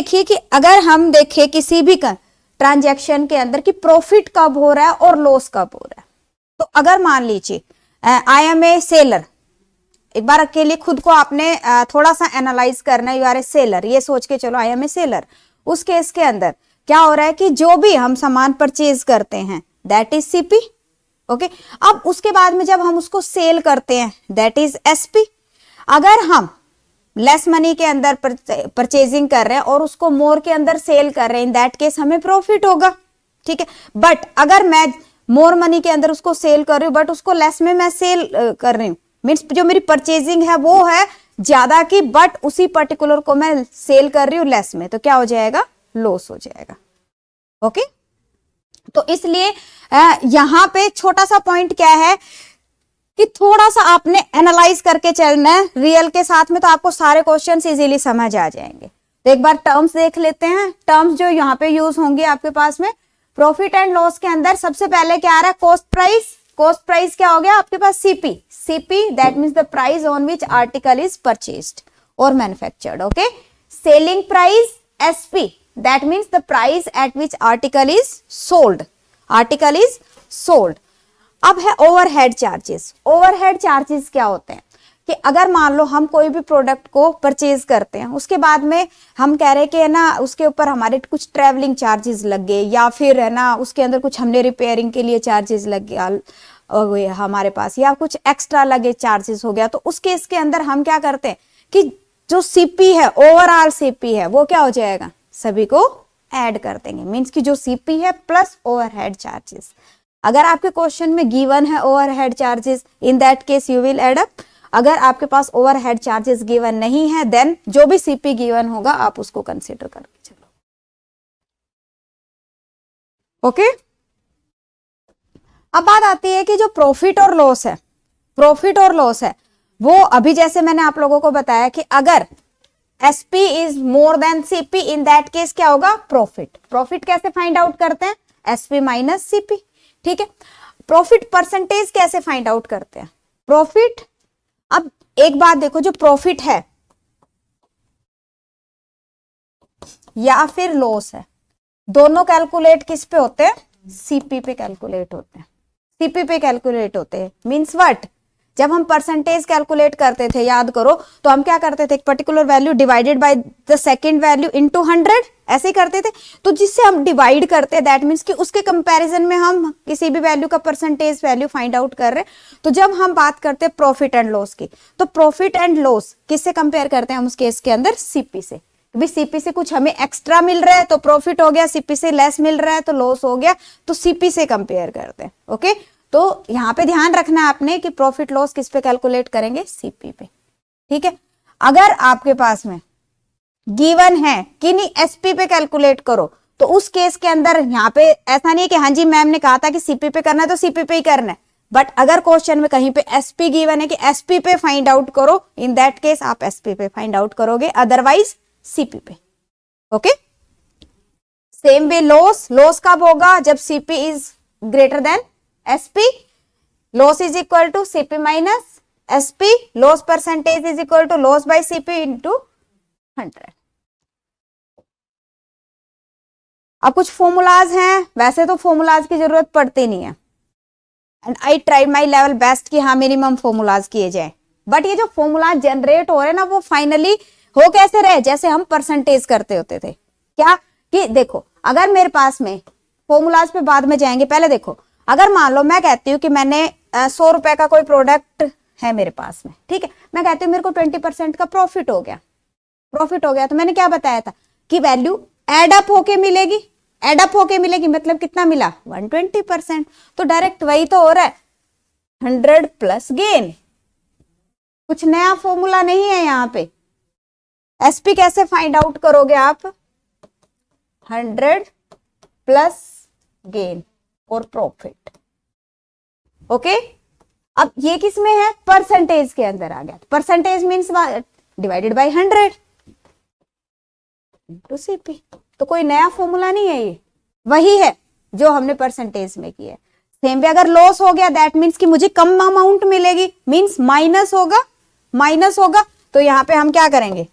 देखिए कि अगर हम देखें किसी भी ट्रांजैक्शन के अंदर कि प्रॉफिट कब हो रहा है और लॉस कब हो रहा है, तो अगर मान लीजिए आई एम ए सेलर, एक बार अकेले खुद को आपने थोड़ा सा एनालाइज करना है, यू आर ए सेलर, ये सोच के चलो आई एम ए सेलर। उस केस के अंदर क्या हो रहा है कि जो भी हम सामान परचेज करते हैं दैट इज सीपी, ओके। अब उसके बाद में जब हम उसको सेल करते हैं दैट इज एसपी। अगर हम लेस मनी के अंदर परचेजिंग कर रहे हैं और उसको मोर के अंदर सेल कर रहे हैं, इन दैट केस हमें प्रॉफिट होगा, ठीक है। बट अगर मैं मोर मनी के अंदर उसको सेल कर रही हूं बट उसको लेस में मैं सेल कर रही हूं, मीन्स जो मेरी परचेजिंग है वो है ज्यादा की, बट उसी पर्टिकुलर को मैं सेल कर रही हूं लेस में, तो क्या हो जाएगा, लॉस हो जाएगा, ओके। तो इसलिए यहां पे छोटा सा पॉइंट क्या है कि थोड़ा सा आपने एनालाइज करके चलना है रियल के साथ में, तो आपको सारे क्वेश्चंस इजीली समझ आ जाएंगे। तो एक बार टर्म्स देख लेते हैं। टर्म्स जो यहाँ पे यूज होंगे आपके पास में प्रॉफिट एंड लॉस के अंदर, सबसे पहले क्या आ रहा है, कॉस्ट प्राइस। कॉस्ट प्राइस क्या हो गया आपके पास, CP. CP that means the price on which article is purchased और manufactured, okay. Selling price SP that means the price at which article is sold, article is sold. अब है overhead charges. Overhead charges क्या होते हैं कि अगर मान लो हम कोई भी प्रोडक्ट को परचेज करते हैं, उसके बाद में हम कह रहे हैं कि है ना उसके ऊपर हमारे कुछ ट्रैवलिंग चार्जेस लग गए, या फिर है ना उसके अंदर कुछ हमने रिपेयरिंग के लिए चार्जेस लग गया हमारे पास, या कुछ एक्स्ट्रा लगे चार्जेस हो गया, तो उस केस के अंदर हम क्या करते हैं कि जो सीपी है, ओवरऑल सीपी है, वो क्या हो जाएगा, सभी को ऐड कर देंगे। मीन्स की जो सीपी है प्लस ओवरहेड चार्जेस। अगर आपके क्वेश्चन में गिवन है overhead charges, in that case you will add up. अगर आपके पास ओवरहेड चार्जेस गिवन नहीं है देन जो भी सीपी गिवन होगा आप उसको कंसीडर करके चलो, ओके। अब बात आती है कि जो प्रॉफिट और लॉस है, प्रॉफिट और लॉस है वो अभी जैसे मैंने आप लोगों को बताया कि अगर SP is more than CP, in that case क्या होगा, प्रॉफिट। प्रॉफिट कैसे फाइंड आउट करते हैं, एसपी माइनस सीपी, ठीक है। प्रॉफिट परसेंटेज कैसे फाइंड आउट करते हैं, प्रॉफिट। अब एक बात देखो, जो प्रॉफिट है या फिर लॉस है, दोनों कैलकुलेट किस पे होते हैं, सीपी पे कैलकुलेट होते हैं, सीपी पे कैलकुलेट होते हैं। मींस व्हाट, जब हम परसेंटेज कैलकुलेट करते थे, याद करो, तो हम क्या करते थे, एक particular value divided by the second value into 100, ऐसे ही करते थे। तो जिससे हम डिवाइड करते हैं दैट मीन्स कि उसके कंपैरिजन में हम किसी भी वैल्यू का परसेंटेज वैल्यू फाइंड आउट कर रहे हैं। तो जब हम बात करते हैं प्रॉफिट एंड लॉस की, तो प्रॉफिट एंड लॉस किससे कंपेयर करते हैं हम उस केस के अंदर, सीपी से। भी सीपी से कुछ हमें एक्स्ट्रा मिल रहा है तो प्रॉफिट हो गया, सीपी से लेस मिल रहा है तो लॉस हो गया, तो सीपी से कंपेयर करते हैं, ओके। तो यहां पे ध्यान रखना है आपने कि प्रॉफिट लॉस किस पे कैलकुलेट करेंगे, सीपी पे, ठीक है। अगर आपके पास में गिवन है कि नहीं एसपी पे कैलकुलेट करो, तो उस केस के अंदर यहाँ पे ऐसा नहीं है कि हाँ जी मैम ने कहा था कि सीपी पे करना है तो सीपी पे ही करना है, बट अगर क्वेश्चन में कहीं पे एसपी गिवन है कि एसपी पे फाइंड आउट करो, इन दैट केस आप एसपी पे फाइंड आउट करोगे, अदरवाइज सीपी पे, okay. Same way loss, loss कब होगा, जब CP is greater than SP, loss is equal to CP minus SP, loss percentage is equal to loss by CP into 100। अब कुछ formulas हैं, वैसे तो फॉर्मूलाज की जरूरत पड़ती नहीं है, and I tried my level best कि हाँ मिनिमम फॉर्मूलाज किए जाए, बट ये जो फॉर्मूलाज जनरेट हो रहे हैं ना वो फाइनली हो कैसे रहे, जैसे हम परसेंटेज करते होते थे। क्या कि देखो, अगर मेरे पास में फॉर्मूलाज पे बाद में जाएंगे, पहले देखो, अगर मान लो मैं कहती हूँ कि मैंने 100 रुपए का कोई प्रोडक्ट है मेरे पास में, ठीक है, मैं कहती हूँ मेरे को 20% का प्रॉफिट हो गया, प्रॉफिट हो गया, तो मैंने क्या बताया था कि वैल्यू एड अप होके मिलेगी, एड अप होके मिलेगी, मतलब कितना मिला, 120%। तो डायरेक्ट वही तो हो रहा है, 100 प्लस गेन, कुछ नया फॉर्मूला नहीं है यहाँ पे। एसपी कैसे फाइंड आउट करोगे आप, 100 प्लस गेन और प्रॉफिट, ओके। अब ये किस में है, परसेंटेज के अंदर आ गया, percentage means divided by 100 into CP. तो कोई नया फॉर्मूला नहीं है, ये वही है जो हमने परसेंटेज में किया है। सेम वे अगर लॉस हो गया दैट मीन्स कि मुझे कम अमाउंट मिलेगी, मींस माइनस होगा, माइनस होगा, तो यहां पे हम क्या करेंगे,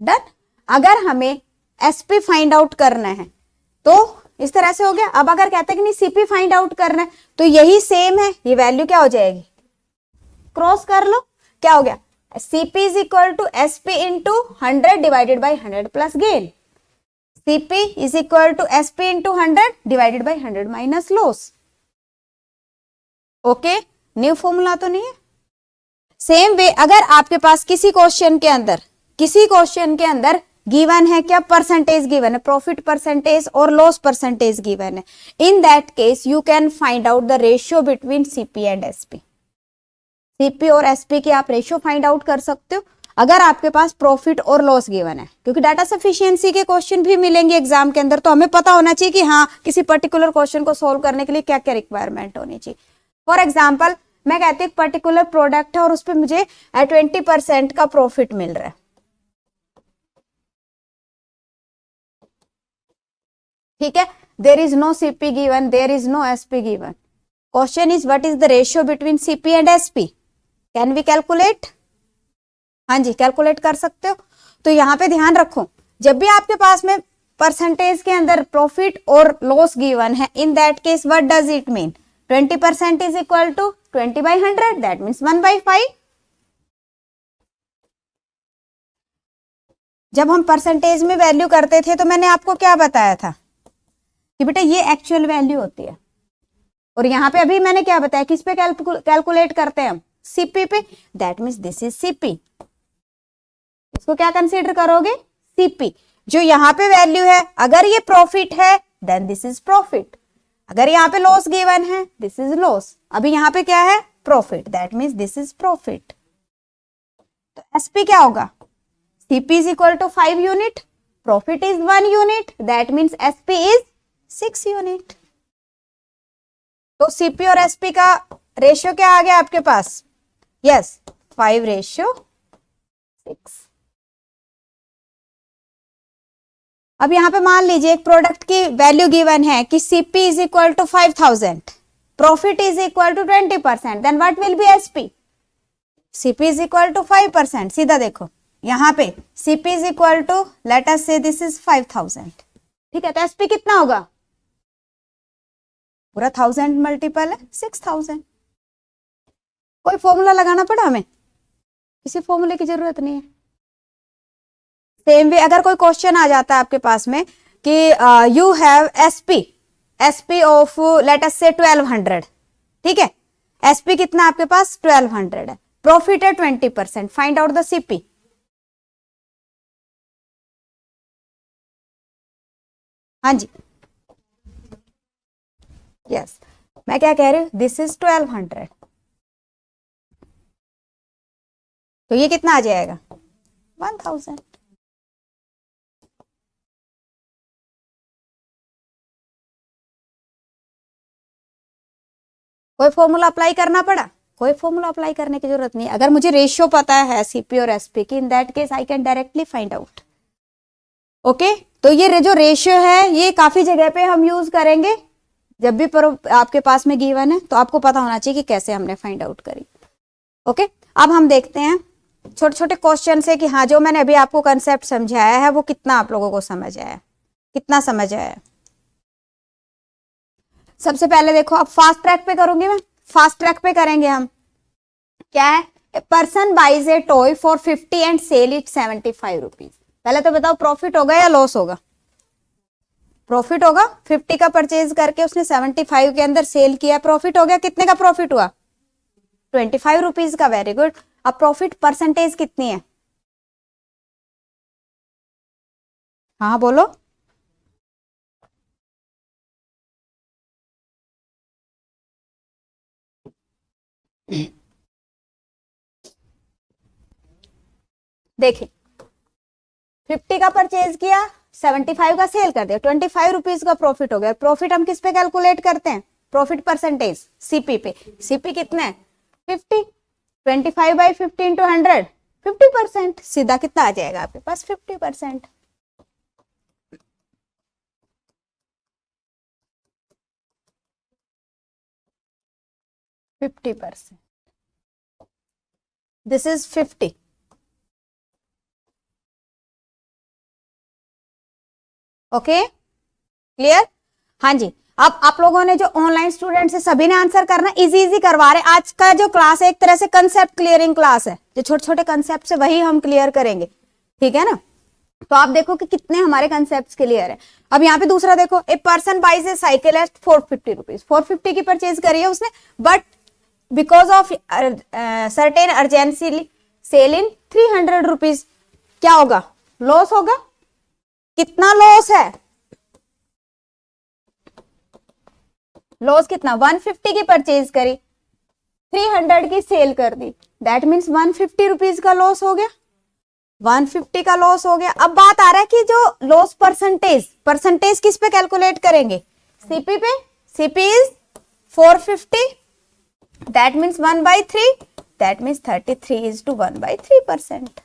डन। अगर हमें एसपी फाइंड आउट करना है तो इस तरह से हो गया। अब अगर कहते हैं कि नहीं सीपी फाइंड आउट करना है तो यही सेम है, ये वैल्यू क्या हो जाएगी, क्रॉस कर लो, क्या हो गया, CP is equal to SP into 100 divided by 100 plus gain. CP is equal to SP into 100 divided by 100 minus loss. Okay, new formula तो नहीं है। सेम वे अगर आपके पास किसी क्वेश्चन के अंदर गिवन है क्या, परसेंटेज गिवन है, प्रॉफिट परसेंटेज और लॉस परसेंटेज गिवन है, in that case you can find out the ratio between CP and SP. CP और एसपी की आप रेशियो फाइंड आउट कर सकते हो अगर आपके पास प्रॉफिट और लॉस गिवन है, क्योंकि डाटा सफिशिएंसी के क्वेश्चन भी मिलेंगे एग्जाम के अंदर, तो हमें पता होना चाहिए कि हाँ किसी पर्टिकुलर क्वेश्चन को सोल्व करने के लिए क्या क्या रिक्वायरमेंट होनी चाहिए। फॉर एग्जाम्पल मैं कहती हूँ पर्टिकुलर प्रोडक्ट है और उस पर मुझे 20% का प्रॉफिट मिल रहा है, ठीक है, there is no CP given, there is no SP given, question is what is the ratio between CP and SP, can we calculate? हाँ जी, कैलकुलेट कर सकते हो। तो यहाँ पे ध्यान रखो, जब भी आपके पास में परसेंटेज के अंदर प्रॉफिट और लॉस गिवन है, in that case what does it mean, 20% is equal to 20/100, that means 1/5। जब हम परसेंटेज में वैल्यू करते थे तो मैंने आपको क्या बताया था कि बेटा ये एक्चुअल वैल्यू होती है, और यहाँ पे अभी मैंने क्या बताया, किस पे कैलकुलेट करते हैं हम, सीपी पे, that means this is CP. इसको क्या कंसीडर करोगे, सीपी। जो यहाँ पे वैल्यू है, अगर ये प्रॉफिट है देन दिस इज प्रॉफिट, अगर यहाँ पे लॉस गिवन है दिस इज लॉस, अभी यहाँ पे क्या है, profit, that means this is profit. तो एसपी क्या होगा, CP is equal to 5 unit, profit is 1 unit, that means SP is 6 unit. तो सीपी और एसपी का रेशियो क्या आ गया आपके पास, यस 5:6। अब यहां पे मान लीजिए एक प्रोडक्ट की वैल्यू गिवन है कि CP is equal to 5000, profit is equal to 20%, then what will be SP, CP is equal to 5%, सीधा देखो यहां पे CP is equal to let us say this is 5000, ठीक है, तो एसपी कितना होगा, पूरा 1000 मल्टीपल है 6000। कोई फॉर्मूला लगाना पड़ा हमें, किसी फॉर्मूले की जरूरत नहीं है। सेम वे अगर कोई क्वेश्चन आ जाता है आपके पास में कि you have SP of late us से 1200, ठीक है, एसपी कितना आपके पास 1200 है, प्रॉफिट है 20%, फाइंड आउट द सीपी। हाँ जी, यस, मैं क्या कह रही हूं, दिस इज 1200, तो ये कितना आ जाएगा 1000। कोई फॉर्मूला अप्लाई करना पड़ा, कोई फॉर्मूला अप्लाई करने की जरूरत नहीं, अगर मुझे रेशियो पता है सीपी और एसपी की, इन that case I can directly find out. Okay, तो ये जो रेशियो है ये काफी जगह पे हम यूज करेंगे, जब भी आपके पास में गिवन है तो आपको पता होना चाहिए कि कैसे हमने फाइंड आउट करी। ओके, अब हम देखते हैं छोटे छोटे क्वेश्चन से कि हाँ जो मैंने अभी आपको कंसेप्ट समझाया है वो कितना आप लोगों को समझ आया, कितना समझ आया। सबसे पहले देखो, अब फास्ट ट्रैक पे करूंगी मैं, फास्ट ट्रैक पे करेंगे हम, क्या है, a person buys a toy for 50 and sell it 75 rupees. पहले तो बताओ प्रॉफिट होगा या लॉस होगा, प्रॉफिट होगा, 50 का परचेज करके उसने 75 के अंदर सेल किया, प्रॉफिट हो गया, कितने का प्रॉफिट हुआ 25 रुपीज का, वेरी गुड। अब प्रॉफिट परसेंटेज कितनी है, हाँ बोलो, देखिए 50 का परचेज किया, 75 का सेल कर दिया, 25 रुपीज का प्रॉफिट हो गया। प्रॉफिट हम किस पे कैलकुलेट करते हैं, प्रॉफिट परसेंटेज सीपी पे, सीपी कितना है 50, 25/50 इंटू 100 50%, सीधा कितना आ जाएगा आपके पास 50%। This is 50, okay clear. हाँ जी, अब आप लोगों ने जो ऑनलाइन स्टूडेंट्स है सभी ने आंसर करना, इजी इजी करवा रहे। आज का जो क्लास है एक तरह से कंसेप्ट क्लियरिंग क्लास है, जो छोटे छोटे कंसेप्ट है वही हम क्लियर करेंगे, ठीक है ना। तो आप देखो कि कितने हमारे कंसेप्ट क्लियर है। अब यहाँ पे दूसरा देखो, a person buys a cycle at 450 rupees, 450 की परचेज करी है उसने, but because of certain urgency sell in 300 rupees, क्या होगा, लॉस होगा। कितना लॉस है, लॉस कितना, 150 की परचेज करी, 300 की सेल कर दी, दैट मीन्स 150 रुपीज का लॉस हो गया, 150 का लॉस हो गया। अब बात आ रहा है कि जो लॉस परसेंटेज, परसेंटेज किस पे कैलकुलेट करेंगे, सीपी पे। CP is 450, that means 1/3, that means 33 is to 1/3%।